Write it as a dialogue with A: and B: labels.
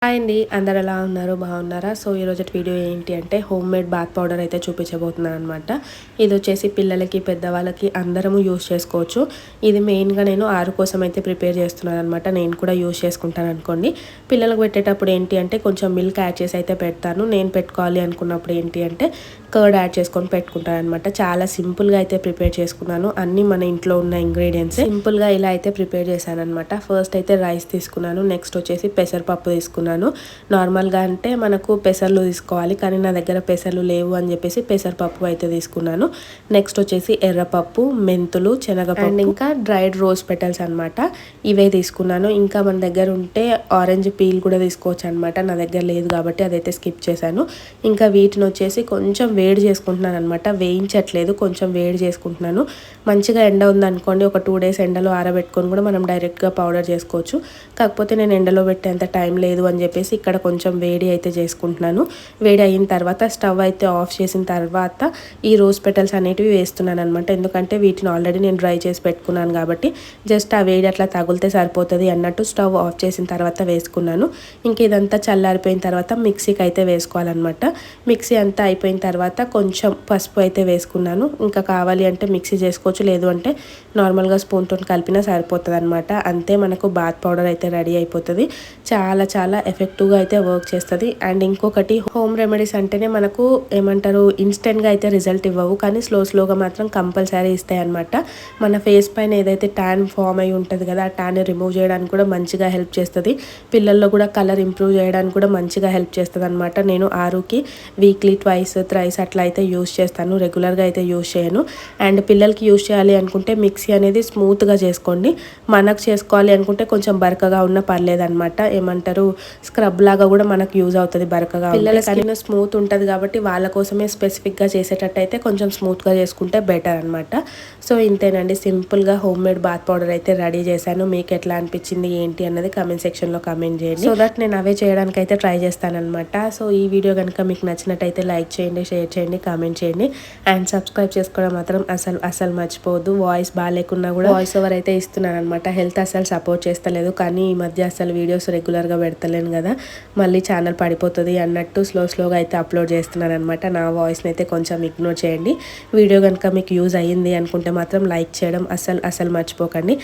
A: Hi అండి, అందరు ఎలా ఉన్నారు? బాగున్నారా? సో ఈరోజు వీడియో ఏంటి అంటే హోమ్ మేడ్ బాత్ పౌడర్ అయితే చూపించబోతున్నాను అనమాట. ఇది వచ్చేసి పిల్లలకి పెద్దవాళ్ళకి అందరము యూస్ చేసుకోవచ్చు. ఇది మెయిన్గా నేను ఆరు కోసం అయితే ప్రిపేర్ చేస్తున్నాను అనమాట. నేను కూడా యూస్ చేసుకుంటాను అనుకోండి. పిల్లలకు పెట్టేటప్పుడు ఏంటి అంటే కొంచెం మిల్క్ యాడ్ చేసి అయితే పెడతాను. నేను పెట్టుకోవాలి అనుకున్నప్పుడు ఏంటి అంటే కర్డ్ యాడ్ చేసుకొని పెట్టుకుంటాను అనమాట. చాలా సింపుల్గా అయితే ప్రిపేర్ చేసుకున్నాను. అన్నీ మన ఇంట్లో ఉన్న ఇంగ్రీడియంట్స్ సింపుల్గా ఇలా అయితే ప్రిపేర్ చేశాను అనమాట. ఫస్ట్ అయితే రైస్ తీసుకున్నాను. నెక్స్ట్ వచ్చేసి పెసరపప్పు తీసుకున్నాను. నార్మల్గా అంటే మనకు పెసర్లు తీసుకోవాలి, కానీ నా దగ్గర పెసర్లు లేవు అని చెప్పేసి పెసరపప్పు అయితే తీసుకున్నాను. నెక్స్ట్ వచ్చేసి ఎర్రపప్పు, మెంతులు, శనగపప్పు అండ్ ఇంకా డ్రైడ్ రోజ్ పెటల్స్ అనమాట. ఇవే తీసుకున్నాను. ఇంకా మన దగ్గర ఉంటే ఆరెంజ్ పీల్ కూడా తీసుకోవచ్చు అనమాట. నా దగ్గర లేదు కాబట్టి అదైతే స్కిప్ చేశాను. ఇంకా వీటిని వచ్చేసి కొంచెం వేడి చేసుకుంటున్నాను అనమాట. వేయించట్లేదు, కొంచెం వేడి చేసుకుంటున్నాను. మంచిగా ఎండ ఉందనుకోండి, ఒక 2 days ఎండలో ఆరబెట్టుకొని కూడా మనం డైరెక్ట్గా పౌడర్ చేసుకోవచ్చు. కాకపోతే నేను ఎండలో పెట్టేంత టైం లేదు అని చెప్పేసి ఇక్కడ కొంచెం వేడి అయితే చేసుకుంటున్నాను. వేడి అయిన తర్వాత స్టవ్ అయితే ఆఫ్ చేసిన తర్వాత ఈ రోజ్ పెటల్స్ అనేటివి వేస్తున్నాను అనమాట. ఎందుకంటే వీటిని ఆల్రెడీ నేను డ్రై చేసి పెట్టుకున్నాను కాబట్టి జస్ట్ ఆ వేడి అట్లా తగిలితే సరిపోతుంది అన్నట్టు స్టవ్ ఆఫ్ చేసిన తర్వాత వేసుకున్నాను. ఇంక ఇదంతా చల్లారిపోయిన తర్వాత మిక్సీకి అయితే వేసుకోవాలన్నమాట. మిక్సీ అంతా అయిపోయిన తర్వాత కొంచెం పసుపు అయితే వేసుకున్నాను. ఇంకా కావాలి అంటే మిక్సీ చేసుకోవచ్చు, లేదు అంటే నార్మల్గా స్పూన్తో కలిపినా సరిపోతుంది అనమాట. అంతే, మనకు బాత్ పౌడర్ అయితే రెడీ అయిపోతుంది. చాలా చాలా ఎఫెక్టివ్గా అయితే వర్క్ చేస్తుంది. అండ్ ఇంకొకటి, హోమ్ రెమెడీస్ అంటేనే మనకు ఏమంటారు, ఇన్స్టెంట్గా అయితే రిజల్ట్ ఇవ్వవు, కానీ స్లోగా మాత్రం కంపల్సరీ ఇస్తాయి అనమాట. మన ఫేస్ పైన ఏదైతే ట్యాన్ ఫామ్ అయి ఉంటుంది కదా, ఆ ట్యాన్ రిమూవ్ చేయడానికి కూడా మంచిగా హెల్ప్ చేస్తుంది. పిల్లల్లో కూడా కలర్ ఇంప్రూవ్ చేయడానికి కూడా మంచిగా హెల్ప్ చేస్తుంది అనమాట. నేను ఆరుకి వీక్లీ ట్వైస్ థ్రైస్ అట్లా అయితే యూస్ చేస్తాను, రెగ్యులర్గా అయితే యూస్ చేయను. అండ్ పిల్లలకి యూస్ చేయాలి అనుకుంటే మిక్సీ అనేది స్మూత్గా చేసుకోండి. మనకు చేసుకోవాలి అనుకుంటే కొంచెం బరకగా ఉన్న పర్లేదు అనమాట. ఏమంటారు, స్క్రబ్ లాగా కూడా మనకు యూజ్ అవుతుంది బరకగా. పిల్లల స్కిన్ స్మూత్ ఉంటుంది కాబట్టి వాళ్ళ కోసమే స్పెసిఫిక్గా చేసేటట్టు అయితే కొంచెం స్మూత్గా చేసుకుంటే బెటర్ అనమాట. సో ఇంతేనండి, సింపుల్గా హోమ్ మేడ్ బాత్ పౌడర్ అయితే రెడీ చేశాను. మీకు ఎట్లా అనిపించింది ఏంటి అన్నది కమెంట్ సెక్షన్లో కమెంట్ చేయండి, సో దట్ నేను అవే చేయడానికి అయితే ట్రై చేస్తానమాట. సో ఈ వీడియో కనుక మీకు నచ్చినట్టయితే లైక్ చేయండి, షేర్ చేయండి, కామెంట్ చేయండి అండ్ సబ్స్క్రైబ్ చేసుకోవడం మాత్రం అసలు మర్చిపోవద్దు. వాయిస్ బాగాలేకున్నా కూడా వాయిస్ ఓవర్ అయితే ఇస్తున్నాను అనమాట. హెల్త్ అసలు సపోర్ట్ చేస్తలేదు, కానీ ఈ మధ్య అసలు వీడియోస్ రెగ్యులర్గా పెడతలేను కదా, మళ్ళీ ఛానల్ పడిపోతుంది అన్నట్టు స్లోగా అయితే అప్లోడ్ చేస్తున్నాను అనమాట. నా వాయిస్ని అయితే కొంచెం ఇగ్నోర్ చేయండి. వీడియో కనుక మీకు యూజ్ అయ్యింది అనుకుంటే మాత్రం లైక్ చేయడం అసలు మర్చిపోకండి.